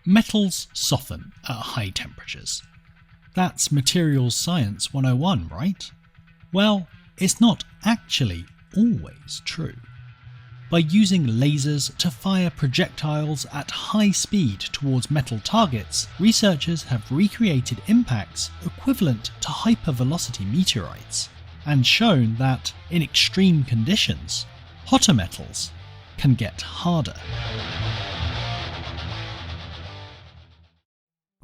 Metals soften at high temperatures. That's Materials Science 101, right? Well, it's not actually always true. By using lasers to fire projectiles at high speed towards metal targets, researchers have recreated impacts equivalent to hypervelocity meteorites, and shown that, in extreme conditions, hotter metals can get harder.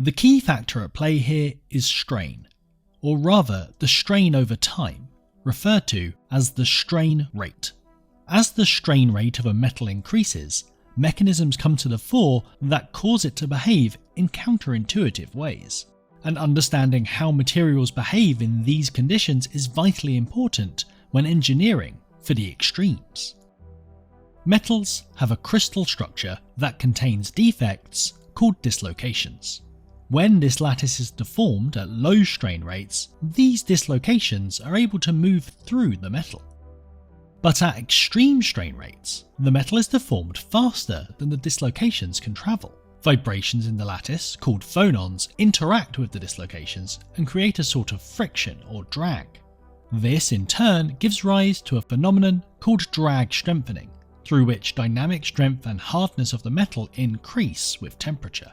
The key factor at play here is strain, or rather the strain over time, referred to as the strain rate. As the strain rate of a metal increases, mechanisms come to the fore that cause it to behave in counterintuitive ways. And understanding how materials behave in these conditions is vitally important when engineering for the extremes. Metals have a crystal structure that contains defects called dislocations. When this lattice is deformed at low strain rates, these dislocations are able to move through the metal. But at extreme strain rates, the metal is deformed faster than the dislocations can travel. Vibrations in the lattice, called phonons, interact with the dislocations and create a sort of friction or drag. This in turn gives rise to a phenomenon called drag strengthening, through which dynamic strength and hardness of the metal increase with temperature.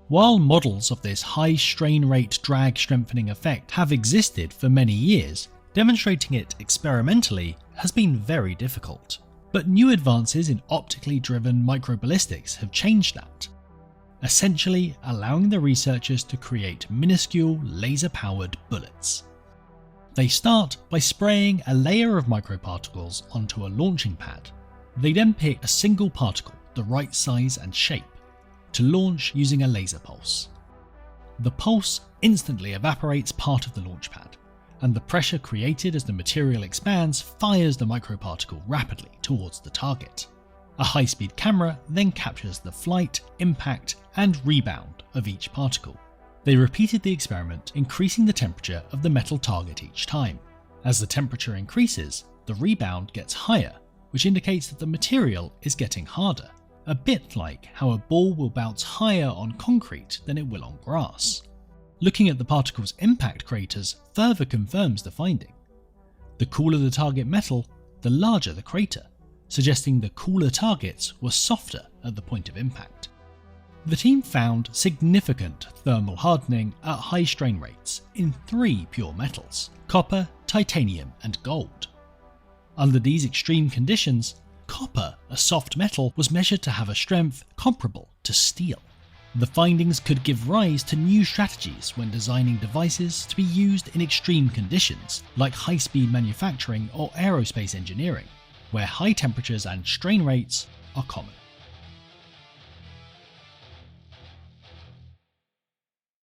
While models of this high strain rate drag strengthening effect have existed for many years, demonstrating it experimentally has been very difficult. But new advances in optically driven microballistics have changed that, essentially allowing the researchers to create minuscule laser-powered bullets. They start by spraying a layer of microparticles onto a launching pad. They then pick a single particle, the right size and shape, to launch using a laser pulse. The pulse instantly evaporates part of the launch pad, and the pressure created as the material expands fires the microparticle rapidly towards the target. A high-speed camera then captures the flight, impact, and rebound of each particle. They repeated the experiment, increasing the temperature of the metal target each time. As the temperature increases, the rebound gets higher, which indicates that the material is getting harder, a bit like how a ball will bounce higher on concrete than it will on grass. Looking at the particle's impact craters further confirms the finding. The cooler the target metal, the larger the crater, suggesting the cooler targets were softer at the point of impact. The team found significant thermal hardening at high strain rates in 3 pure metals: copper, titanium, and gold. Under these extreme conditions, copper, a soft metal, was measured to have a strength comparable to steel. The findings could give rise to new strategies when designing devices to be used in extreme conditions, like high-speed manufacturing or aerospace engineering, where high temperatures and strain rates are common.